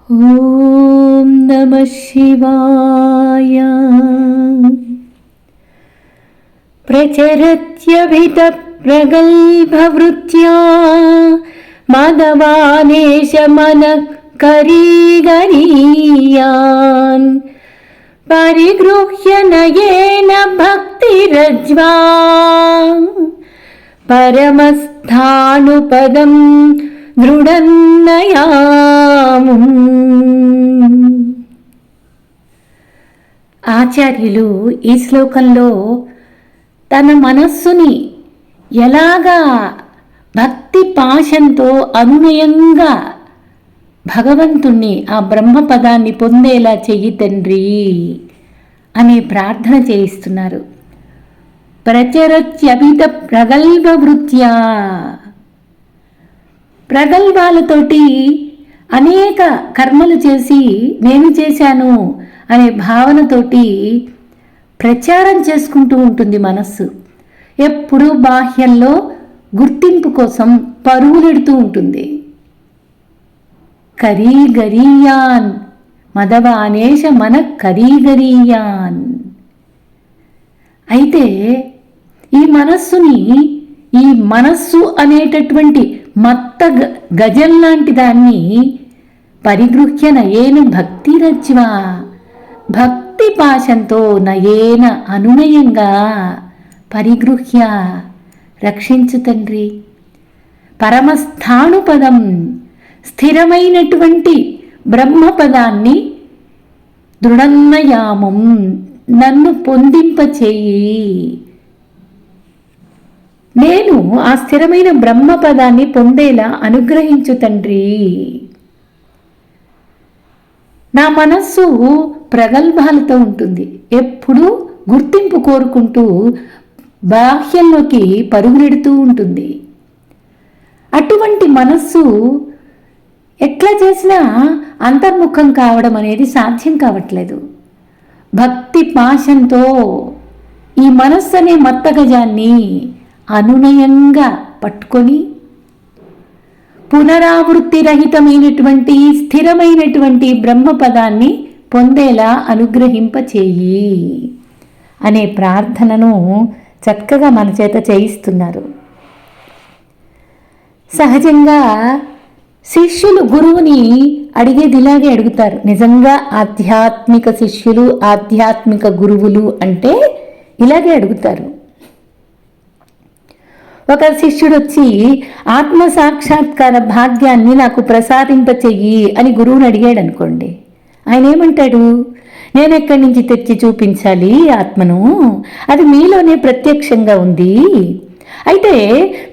ఓం నమః శివాయ. ప్రచరత్యభిత ప్రగల్భవృత్యా మాధవానేశ మనః కరీగరీయాన్ పరిగృహ్య నయేన భక్తిరజ్వా పరమస్థానుపదం దృఢన్నయాము. ఆచార్యులు ఈ శ్లోకంలో తన మనస్సుని ఎలాగా భక్తి పాశంతో అనునయంగా భగవంతుణ్ణి ఆ బ్రహ్మపదాన్ని పొందేలా చెయ్యి తండ్రి అనే ప్రార్థన చేయిస్తున్నారు. ప్రచరత్యభిత ప్రగల్భ వృత్యా, ప్రగల్భాలతోటి అనేక కర్మలు చేసి నేను చేశాను అనే భావనతోటి ప్రచారం చేసుకుంటూ ఉంటుంది మనస్సు. ఎప్పుడూ బాహ్యంలో గుర్తింపు కోసం పరుగులెడుతూ ఉంటుంది. కరీగరీయాన్ మదవానేశ మన కరీగరీయాన్. అయితే ఈ మనస్సు అనేటటువంటి మత్త గజం లాంటి దాన్ని పరిగృహ్య నయేన భక్తిరజ్వా, భక్తి పాశంతో నయేన అనునయంగా పరిగృహ్య రక్షించు తండ్రి. పరమస్థానుపదం స్థిరమైనటువంటి బ్రహ్మపదాన్ని దృఢన్నయామం నన్ను పొందింపచేయి. నేను ఆ స్థిరమైన బ్రహ్మపదాన్ని పొందేలా అనుగ్రహించు తండ్రి. నా మనస్సు ప్రగల్భాలతో ఉంటుంది, ఎప్పుడూ గుర్తింపు కోరుకుంటూ బాహ్యంలోకి పరుగులెడుతూ ఉంటుంది. అటువంటి మనస్సు ఎట్లా చేసినా అంతర్ముఖం కావడం అనేది సాధ్యం కావట్లేదు. భక్తి పాశంతో ఈ మనస్సు అనే మత్తగజాన్ని అనునయంగా పట్టుకొని పునరావృత్తి రహితమైనటువంటి స్థిరమైనటువంటి బ్రహ్మపదాన్ని పొందేలా అనుగ్రహింపచేయి అనే ప్రార్థనను చక్కగా మన చేత చేయిస్తున్నారు. సహజంగా శిష్యులు గురువుని అడిగేది ఇలాగే అడుగుతారు. నిజంగా ఆధ్యాత్మిక శిష్యులు, ఆధ్యాత్మిక గురువులు అంటే ఇలాగే అడుగుతారు. ఒక శిష్యుడు వచ్చి ఆత్మ సాక్షాత్కార భాగ్యాన్ని నాకు ప్రసాదింపచెయ్యి అని గురువుని అడిగాడు అనుకోండి, ఆయన ఏమంటాడు? నేను ఎక్కడి నుంచి తెచ్చి చూపించాలి ఆత్మను? అది మీలోనే ప్రత్యక్షంగా ఉంది. అయితే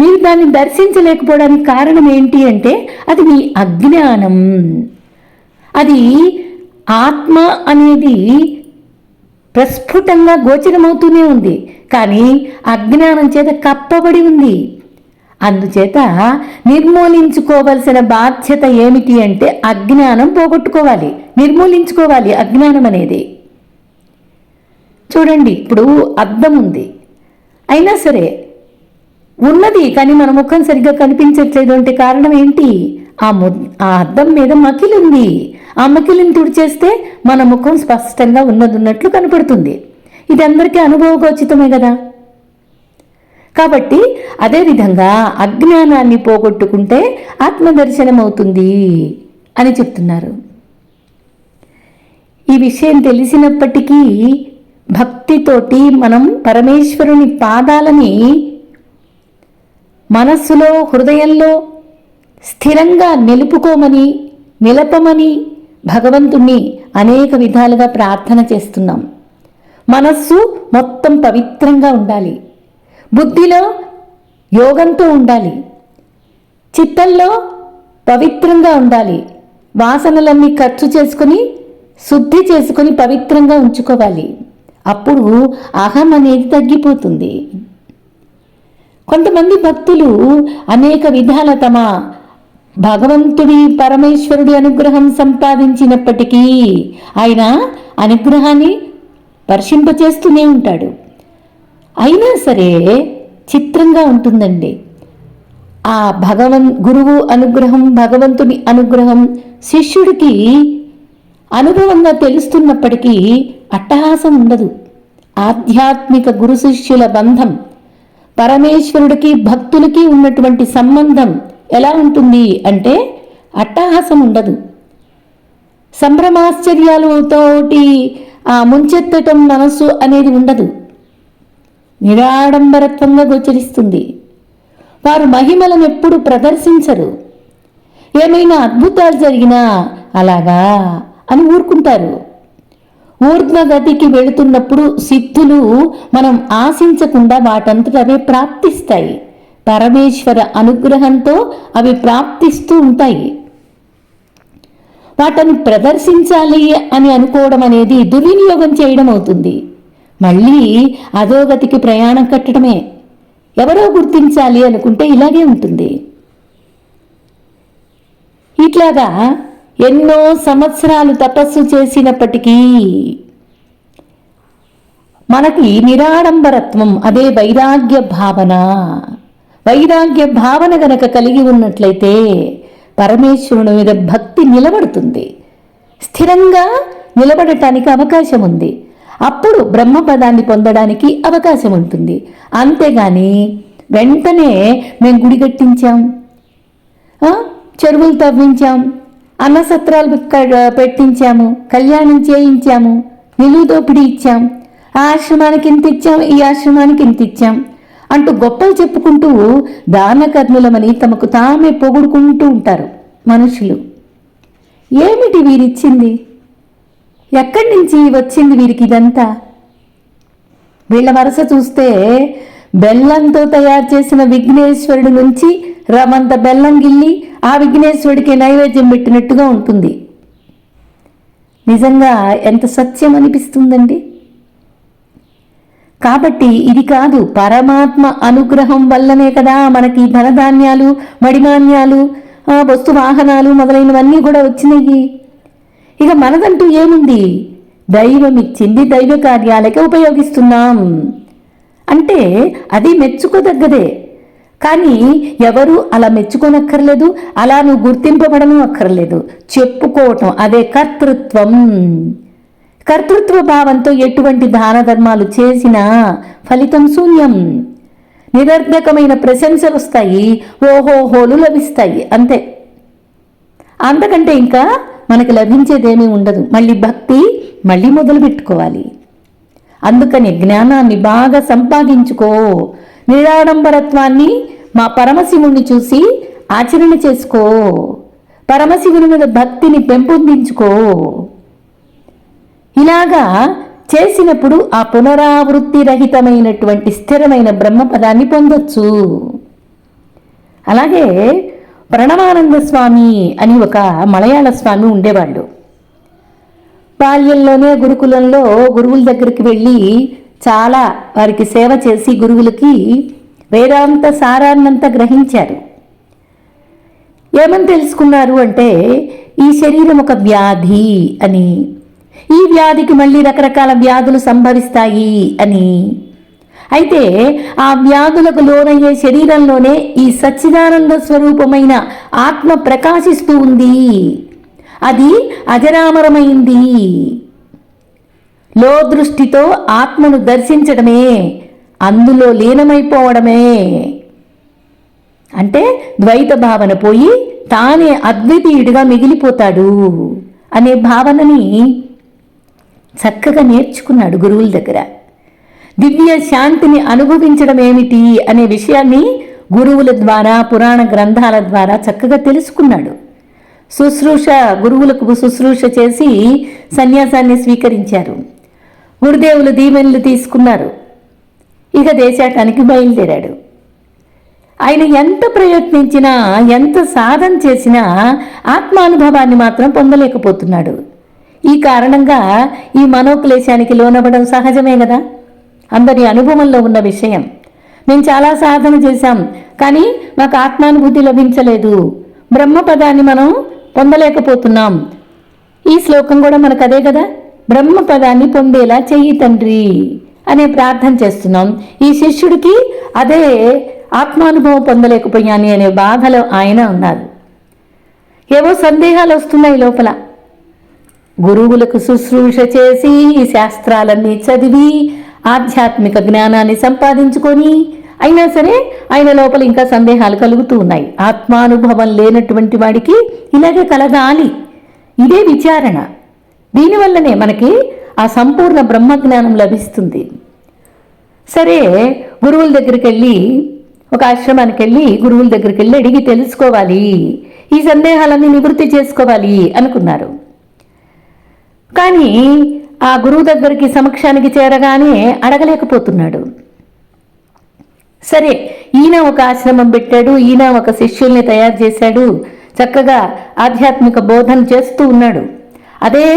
మీరు దాన్ని దర్శించలేకపోవడానికి కారణం ఏంటి అంటే అది మీ అజ్ఞానం. అది ఆత్మ అనేది ప్రస్ఫుటంగా గోచరమవుతూనే ఉంది, కానీ అజ్ఞానం చేత కప్పబడి ఉంది. అందుచేత నిర్మూలించుకోవలసిన బాధ్యత ఏమిటి అంటే అజ్ఞానం పోగొట్టుకోవాలి, నిర్మూలించుకోవాలి అజ్ఞానం అనేది. చూడండి, ఇప్పుడు అద్దం ఉంది, అయినా సరే ఉన్నది కానీ మన ముఖం సరిగ్గా కనిపించట్లేదు అంటే కారణం ఏంటి? ఆ అద్దం మీద మకిలి ఉంది. ఆ మకిలిని తుడిచేస్తే మన ముఖం స్పష్టంగా ఉన్నట్లు కనపడుతుంది. ఇది అందరికీ అనుభవగోచితమే కదా. కాబట్టి అదేవిధంగా అజ్ఞానాన్ని పోగొట్టుకుంటే ఆత్మదర్శనం అవుతుంది అని చెప్తున్నారు. ఈ విషయం తెలిసినప్పటికీ భక్తితోటి మనం పరమేశ్వరుని పాదాలని మనస్సులో, హృదయంలో స్థిరంగా నిలపమని భగవంతుణ్ణి అనేక విధాలుగా ప్రార్థన చేస్తున్నాం. మనస్సు మొత్తం పవిత్రంగా ఉండాలి, బుద్ధిలో యోగంతో ఉండాలి, చిత్తంలో పవిత్రంగా ఉండాలి, వాసనలన్నీ ఖర్చు చేసుకొని శుద్ధి చేసుకొని పవిత్రంగా ఉంచుకోవాలి. అప్పుడు అహం అనేది తగ్గిపోతుంది. కొంతమంది భక్తులు అనేక విధాల తమ భగవంతుడి పరమేశ్వరుడి అనుగ్రహం సంపాదించినప్పటికీ ఆయన అనుగ్రహాన్ని వర్షింపచేస్తూనే ఉంటాడు. అయినా సరే చిత్రంగా ఉంటుందండి. ఆ గురువు అనుగ్రహం, భగవంతుని అనుగ్రహం శిష్యుడికి అనుభవంగా తెలుస్తున్నప్పటికీ అట్టహాసం ఉండదు. ఆధ్యాత్మిక గురు శిష్యుల బంధం, పరమేశ్వరుడికి భక్తులకి ఉన్నటువంటి సంబంధం ఎలా ఉంటుంది అంటే అట్టహాసం ఉండదు. సంభ్రమాశ్చర్యాలతోటి ముంచెత్తటం మనస్సు అనేది ఉండదు. నిరాడంబరత్వంగా గోచరిస్తుంది. వారు మహిమలను ఎప్పుడు ప్రదర్శించరు. ఏమైనా అద్భుతాలు జరిగినా అలాగా అని ఊరుకుంటారు. ఊర్ధ్వగతికి వెళుతున్నప్పుడు సిద్ధులు మనం ఆశించకుండా వాటంతట అవే ప్రాప్తిస్తాయి. పరమేశ్వర అనుగ్రహంతో అవి ప్రాప్తిస్తూ ఉంటాయి. వాటిని ప్రదర్శించాలి అని అనుకోవడం అనేది దుర్వినియోగం చేయడం అవుతుంది. మళ్ళీ అధోగతికి ప్రయాణం కట్టడమే. ఎవరో గుర్తించాలి అనుకుంటే ఇలాగే ఉంటుంది. ఇట్లాగా ఎన్నో సంవత్సరాలు తపస్సు చేసినప్పటికీ మనకి నిరాడంబరత్వం, అదే వైరాగ్య భావన. వైరాగ్య భావన గనక కలిగి ఉన్నట్లయితే పరమేశ్వరుని మీద భక్తి నిలబడుతుంది. స్థిరంగా నిలబడటానికి అవకాశం ఉంది. అప్పుడు బ్రహ్మపదాన్ని పొందడానికి అవకాశం ఉంటుంది. అంతేగాని వెంటనే మేము గుడి కట్టించాం, చెరువులు తవ్వించాం, అన్నసత్రాలు పెట్టించాము, కళ్యాణం చేయించాము, నిలువు దోపిడీ ఇచ్చాం, ఆ ఆశ్రమానికి ఇంత ఇచ్చాం, ఈ ఆశ్రమానికి ఇంత ఇచ్చాం అంటూ గొప్పలు చెప్పుకుంటూ దానకర్ణులమని తమకు తామే పొగుడుకుంటూ ఉంటారు మనుషులు. ఏమిటి వీరిచ్చింది? ఎక్కడి నుంచి వచ్చింది వీరికి ఇదంతా? వీళ్ళ వరుస చూస్తే బెల్లంతో తయారు చేసిన విఘ్నేశ్వరుడి నుంచి రమంత బెల్లం గిల్లి ఆ విఘ్నేశ్వరుడికి నైవేద్యం పెట్టినట్టుగా ఉంటుంది. నిజంగా ఎంత సత్యం అనిపిస్తుందండి. కాబట్టి ఇది కాదు, పరమాత్మ అనుగ్రహం వల్లనే కదా మనకి ధనధాన్యాలు, మడిమాన్యాలు, వస్తు వాహనాలు మొదలైనవన్నీ కూడా వచ్చినాయి. ఇక మనదంటూ ఏముంది? దైవం ఇచ్చింది దైవ కార్యాలకే ఉపయోగిస్తున్నాం అంటే అది మెచ్చుకోదగ్గదే. కానీ ఎవరు అలా మెచ్చుకోనక్కర్లేదు, అలా నువ్వు గుర్తింపబడను అక్కర్లేదు. చెప్పుకోవటం అదే కర్తృత్వం. కర్తృత్వ భావంతో ఎటువంటి దాన ధర్మాలు చేసినా ఫలితం శూన్యం. నిరర్ధకమైన ప్రశంసలు వస్తాయి, ఓహోహోలు లభిస్తాయి, అంతే. అంతకంటే ఇంకా మనకు లభించేదేమీ ఉండదు. మళ్ళీ భక్తి మళ్ళీ మొదలు పెట్టుకోవాలి. అందుకని జ్ఞానాన్ని బాగా సంపాదించుకో. నిరాడంబరత్వాన్ని మా పరమశివుణ్ణి చూసి ఆచరణ చేసుకో. పరమశివుని మీద భక్తిని పెంపొందించుకో. ఇలాగా చేసినప్పుడు ఆ పునరావృత్తి రహితమైనటువంటి స్థిరమైన బ్రహ్మపదాన్ని పొందొచ్చు. అలాగే ప్రణవానంద స్వామి అని ఒక మలయాళ స్వామి ఉండేవాళ్ళు. బాల్యంలోనే గురుకులంలో గురువుల దగ్గరికి వెళ్ళి చాలా వారికి సేవ చేసి గురువులకి వేదాంత సారాన్నంతా గ్రహించారు. ఏమని తెలుసుకున్నారు అంటే ఈ శరీరం ఒక వ్యాధి అని, ఈ వ్యాధికి మళ్ళీ రకరకాల వ్యాధులు సంభవిస్తాయి అని. అయితే ఆ వ్యాధులకు లోనయ్యే శరీరంలోనే ఈ సచ్చిదానంద స్వరూపమైన ఆత్మ ప్రకాశిస్తూ ఉంది. అది అజరామరమైంది. లో దృష్టితో ఆత్మను దర్శించడమే, అందులో లీనమైపోవడమే. అంటే ద్వైత భావన పోయి తానే అద్వితీయుడిగా మిగిలిపోతాడు అనే భావనని చక్కగా నేర్చుకున్నాడు గురువుల దగ్గర. దివ్య శాంతిని అనుభవించడం ఏమిటి అనే విషయాన్ని గురువుల ద్వారా, పురాణ గ్రంథాల ద్వారా చక్కగా తెలుసుకున్నాడు. గురువులకు శుశ్రూష చేసి సన్యాసాన్ని స్వీకరించారు. గురుదేవులు దీవెనలు తీసుకున్నారు. ఇక దేశాటానికి బయలుదేరాడు. ఆయన ఎంత ప్రయత్నించినా, ఎంత సాధన చేసినా ఆత్మానుభవాన్ని మాత్రం పొందలేకపోతున్నాడు. ఈ కారణంగా ఈ మనోక్లేశానికి లోనవ్వడం సహజమే కదా, అందరి అనుభవంలో ఉన్న విషయం. మేము చాలా సాధన చేశాం, కానీ మాకు ఆత్మానుభూతి లభించలేదు, బ్రహ్మపదాన్ని మనం పొందలేకపోతున్నాం. ఈ శ్లోకం కూడా మనకు అదే కదా, బ్రహ్మపదాన్ని పొందేలా చెయ్యి తండ్రి అనే ప్రార్థన చేస్తున్నాం. ఈ శిష్యుడికి అదే ఆత్మానుభవం పొందలేకపోయాను అనే బాధలో ఆయన ఉన్నారు. ఏవో సందేహాలు వస్తున్నాయి లోపల. గురువులకు శుశ్రూష చేసి శాస్త్రాలన్నీ చదివి ఆధ్యాత్మిక జ్ఞానాన్ని సంపాదించుకొని అయినా సరే ఆయన లోపల ఇంకా సందేహాలు కలుగుతూ ఉన్నాయి. ఆత్మానుభవం లేనటువంటి వాడికి ఇలాగే కలగాలి, ఇదే విచారణ. దీనివల్లనే మనకి ఆ సంపూర్ణ బ్రహ్మజ్ఞానం లభిస్తుంది. సరే, గురువుల దగ్గరికి వెళ్ళి, ఒక ఆశ్రమానికి వెళ్ళి గురువుల దగ్గరికి వెళ్ళి అడిగి తెలుసుకోవాలి, ఈ సందేహాలన్నీ నివృత్తి చేసుకోవాలి అనుకున్నారు. కానీ ఆ గురువు దగ్గరికి సమక్షానికి చేరగానే అడగలేకపోతున్నాడు. సరే, ఈయన ఒక ఆశ్రమం పెట్టాడు, ఈయన ఒక శిష్యుల్ని తయారు చేశాడు, చక్కగా ఆధ్యాత్మిక బోధన చేస్తూ ఉన్నాడు. అదే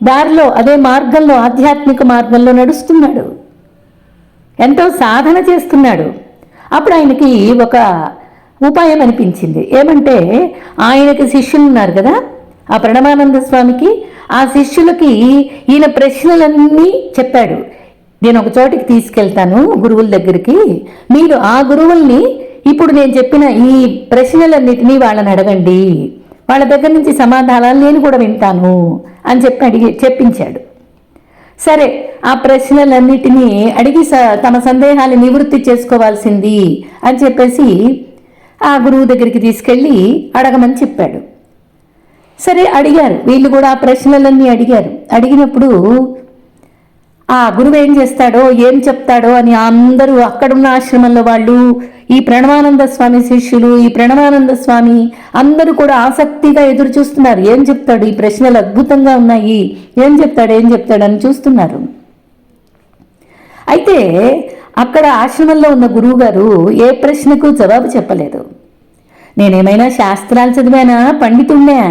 దారిలో, అదే మార్గంలో, ఆధ్యాత్మిక మార్గంలో నడుస్తున్నాడు, ఎంతో సాధన చేస్తున్నాడు. అప్పుడు ఆయనకి ఒక ఉపాయం అనిపించింది. ఏమంటే, ఆయనకి శిష్యులు ఉన్నారు కదా, ఆ ప్రణవానంద స్వామికి, ఆ శిష్యులకి ఈయన ప్రశ్నలన్నీ చెప్పాడు. నేను ఒక చోటికి తీసుకెళ్తాను గురువుల దగ్గరికి, మీరు ఆ గురువుల్ని ఇప్పుడు నేను చెప్పిన ఈ ప్రశ్నలన్నిటినీ వాళ్ళని అడగండి, వాళ్ళ దగ్గర నుంచి సమాధానాలు నేను కూడా వింటాను అని చెప్పించాడు. సరే, ఆ ప్రశ్నలన్నిటినీ అడిగి తమ సందేహాలు నివృత్తి చేసుకోవాల్సింది అని చెప్పేసి ఆ గురువు దగ్గరికి తీసుకెళ్ళి అడగమని చెప్పాడు. సరే, అడిగారు, వీళ్ళు కూడా ఆ ప్రశ్నలన్నీ అడిగారు. అడిగినప్పుడు ఆ గురువు ఏం చేస్తాడో ఏం చెప్తాడో అని అందరూ, అక్కడున్న ఆశ్రమంలో వాళ్ళు, ఈ ప్రణవానంద స్వామి శిష్యులు, ఈ ప్రణవానంద స్వామి అందరూ కూడా ఆసక్తిగా ఎదురు చూస్తున్నారు. ఏం చెప్తాడు, ఈ ప్రశ్నలు అద్భుతంగా ఉన్నాయి, ఏం చెప్తాడని చూస్తున్నారు. అయితే అక్కడ ఆశ్రమంలో ఉన్న గురువు గారు ఏ ప్రశ్నకు జవాబు చెప్పలేదు. నేనేమైనా శాస్త్రాలు చదివానా, పండితుణ్ణా?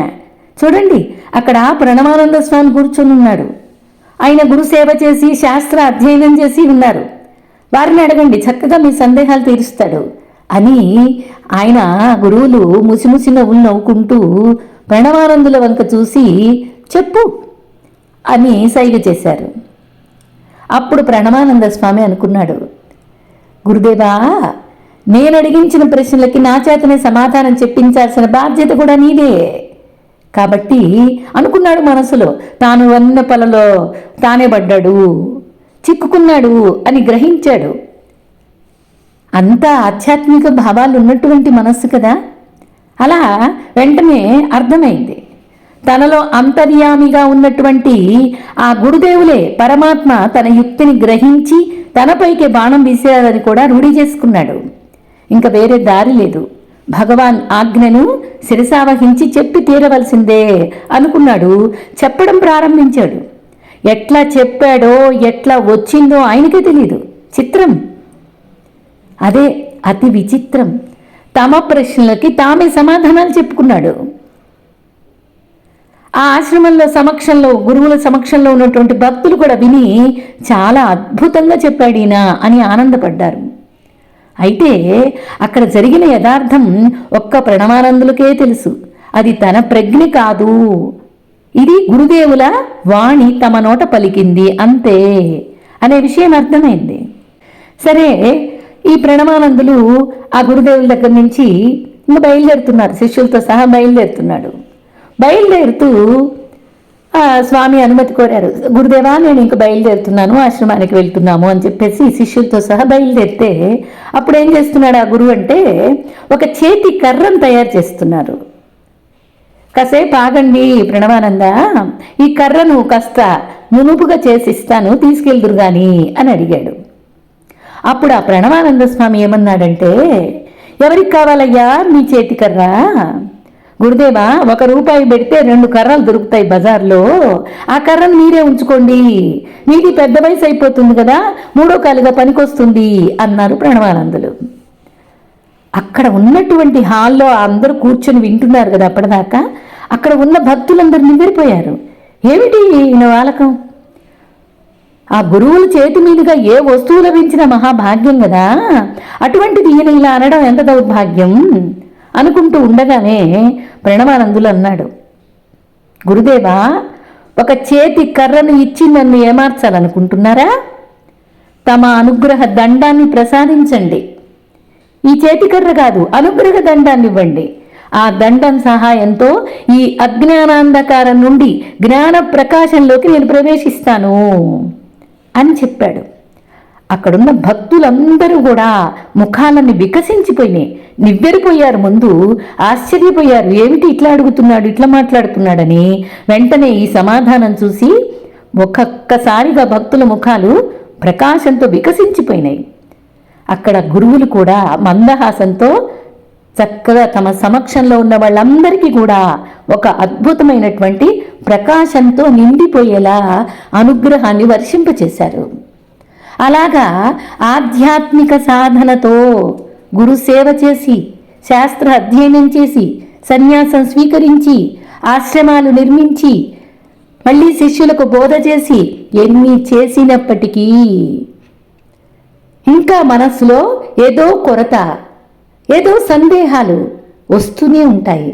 చూడండి, అక్కడ ప్రణవానంద స్వామి కూర్చొని ఉన్నాడు. ఆయన గురు సేవ చేసి శాస్త్ర అధ్యయనం చేసి ఉన్నారు. వారిని అడగండి, చక్కగా మీ సందేహాలు తీరుస్తాడు అని ఆయన గురువులు ముసిముసి నవ్వులు నవ్వుకుంటూ ప్రణవానందుల వంక చూసి చెప్పు అని సైగ చేశారు. అప్పుడు ప్రణవానంద స్వామి అనుకున్నాడు, గురుదేవా, నేను అడిగించిన ప్రశ్నలకి నా చేతనే సమాధానం చెప్పించాల్సిన బాధ్యత కూడా నీదే. కాబట్టి అనుకున్నాడు మనసులో, తాను వన్న పొలలో తానే పడ్డాడు, చిక్కుకున్నాడు అని గ్రహించాడు. అంతా ఆధ్యాత్మిక భావాలు ఉన్నటువంటి మనస్సు కదా. అలా వెంటనే అర్థమైంది, తనలో అంతర్యామిగా ఉన్నటువంటి ఆ గురుదేవులే పరమాత్మ తన యుక్తిని గ్రహించి తనపైకి బాణం వీసేయాలని కూడా రూఢి చేసుకున్నాడు. ఇంకా వేరే దారి లేదు, భగవాన్ ఆజ్ఞను శిరసావహించి చెప్పి తీరవలసిందే అనుకున్నాడు. చెప్పడం ప్రారంభించాడు. ఎట్లా చెప్పాడో ఎట్లా వచ్చిందో ఆయనకే తెలీదు. చిత్రం అదే, అతి విచిత్రం. తమ ప్రశ్నలకి తామే సమాధానాలు చెప్పుకున్నాడు. ఆ ఆశ్రమంలో సమక్షంలో, గురువుల సమక్షంలో ఉన్నటువంటి భక్తులు కూడా విని చాలా అద్భుతంగా చెప్పాడు ఈయన అని ఆనందపడ్డారు. అయితే అక్కడ జరిగిన యథార్థం ఒక్క ప్రణవానందులకే తెలుసు. అది తన ప్రజ్ఞ కాదు, ఇది గురుదేవుల వాణి తమ నోట పలికింది అంతే అనే విషయం అర్థమైంది. సరే, ఈ ప్రణవానందులు ఆ గురుదేవుల దగ్గర నుంచి ఇంకా బయలుదేరుతున్నారు, శిష్యులతో సహా బయలుదేరుతున్నాడు. బయలుదేరుతూ స్వామి అనుమతి కోరారు. గురుదేవా, నేను ఇంక బయలుదేరుతున్నాను, ఆశ్రమానికి వెళ్తున్నాము అని చెప్పేసి శిష్యులతో సహా బయలుదేరితే అప్పుడు ఏం చేస్తున్నాడు ఆ గురువు అంటే, ఒక చేతి కర్రను తయారు చేస్తున్నారు. కాసేపు ఆగండి ప్రణవానంద, ఈ కర్రను కాస్త నునుపుగా చేసిస్తాను, తీసుకెళ్దురు గాని అని అడిగాడు. అప్పుడు ఆ ప్రణవానంద స్వామి ఏమన్నాడంటే, ఎవరికి కావాలయ్యా మీ చేతి కర్ర? గురుదేవా, 1 రూపాయి పెడితే 2 కర్రలు దొరుకుతాయి బజార్లో, ఆ కర్రను మీరే ఉంచుకోండి, మీది పెద్ద వయసు అయిపోతుంది కదా, 3వ కాలుగా పనికొస్తుంది అన్నారు ప్రణవానందులు. అక్కడ ఉన్నటువంటి హాల్లో అందరూ కూర్చొని వింటున్నారు కదా అప్పటిదాకా. అక్కడ ఉన్న భక్తులందరూ నివ్వెరపోయారు. ఏమిటి ఈయన వాలకం? ఆ గురువుల చేతి మీదుగా ఏ వస్తువు లభించిన మహాభాగ్యం కదా, అటువంటిది ఈయన ఇలా అనడం ఎంత దౌర్భాగ్యం అనుకుంటూ ఉండగానే ప్రణవానందులు అన్నాడు, గురుదేవా, ఒక చేతి కర్రను ఇచ్చి నన్ను ఏమార్చాలనుకుంటున్నారా? తమ అనుగ్రహ దండాన్ని ప్రసాదించండి. ఈ చేతికర్ర కాదు, అనుగ్రహ దండాన్ని ఇవ్వండి. ఆ దండం సహాయంతో ఈ అజ్ఞానాంధకారం నుండి జ్ఞాన ప్రకాశంలోకి నేను ప్రవేశిస్తాను అని చెప్పాడు. అక్కడున్న భక్తులందరూ కూడా ముఖాలన్నీ వికసించిపోయినాయి, నివ్వెరిపోయారు. ముందు ఆశ్చర్యపోయారు, ఏమిటి ఇట్లా అడుగుతున్నాడు, ఇట్లా మాట్లాడుతున్నాడని. వెంటనే ఈ సమాధానం చూసి ఒక్కొక్కసారిగా భక్తుల ముఖాలు ప్రకాశంతో వికసించిపోయినాయి. అక్కడ గురువులు కూడా మందహాసంతో చక్కగా తమ సమక్షంలో ఉన్న వాళ్ళందరికీ కూడా ఒక అద్భుతమైనటువంటి ప్రకాశంతో నిండిపోయేలా అనుగ్రహాన్ని వర్షింపచేశారు. అలాగా ఆధ్యాత్మిక సాధనతో గురు సేవ చేసి, శాస్త్ర అధ్యయనం చేసి, సన్యాసం స్వీకరించి, ఆశ్రమాలు నిర్మించి, మళ్ళీ శిష్యులకు బోధ చేసి ఎన్ని చేసినప్పటికీ ఇంకా మనస్సులో ఏదో కొరత, ఏదో సందేహాలు వస్తూనే ఉంటాయి.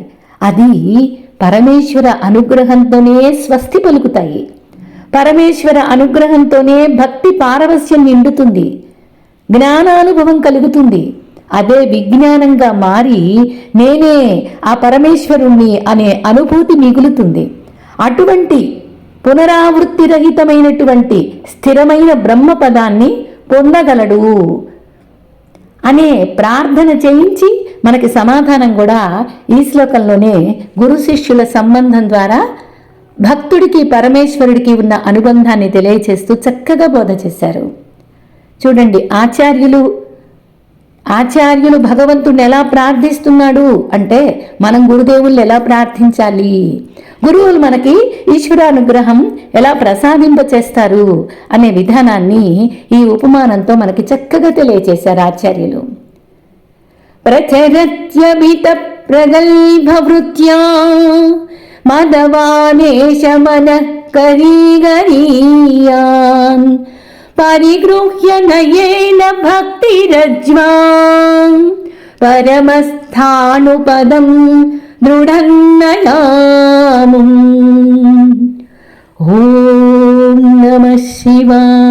అది పరమేశ్వర అనుగ్రహంతోనే స్వస్తి పలుకుతాయి. పరమేశ్వర అనుగ్రహంతోనే భక్తి పారవస్యం నిండుతుంది, జ్ఞానానుభవం కలుగుతుంది. అదే విజ్ఞానంగా మారి నేనే ఆ పరమేశ్వరుణ్ణి అనే అనుభూతి మిగులుతుంది. అటువంటి పునరావృత్తి రహితమైనటువంటి స్థిరమైన బ్రహ్మపదాన్ని పొందగలడు అనే ప్రార్థన చేయించి మనకి సమాధానం కూడా ఈ శ్లోకంలోనే గురు శిష్యుల సంబంధం ద్వారా భక్తుడికి పరమేశ్వరుడికి ఉన్న అనుబంధాన్ని తెలియచేస్తూ చక్కగా బోధ చేశారు. చూడండి, ఆచార్యులు భగవంతుడిని ఎలా ప్రార్థిస్తున్నాడు అంటే మనం గురుదేవుల్ని ఎలా ప్రార్థించాలి, గురువులు మనకి ఈశ్వరానుగ్రహం ఎలా ప్రసాదింపచేస్తారు అనే విధానాన్ని ఈ ఉపమానంతో మనకి చక్కగా తెలియచేశారు ఆచార్యులు. ప్రచరత్యమిత ప్రగల్భవృత్యా మదవానేశ మనః కరీగరీయాన్ పరిగృహ్య నయేన భక్తిరజ్వాం పరమస్థానుపదం దృఢన్నయాముం. ఓం నమః శివాయ.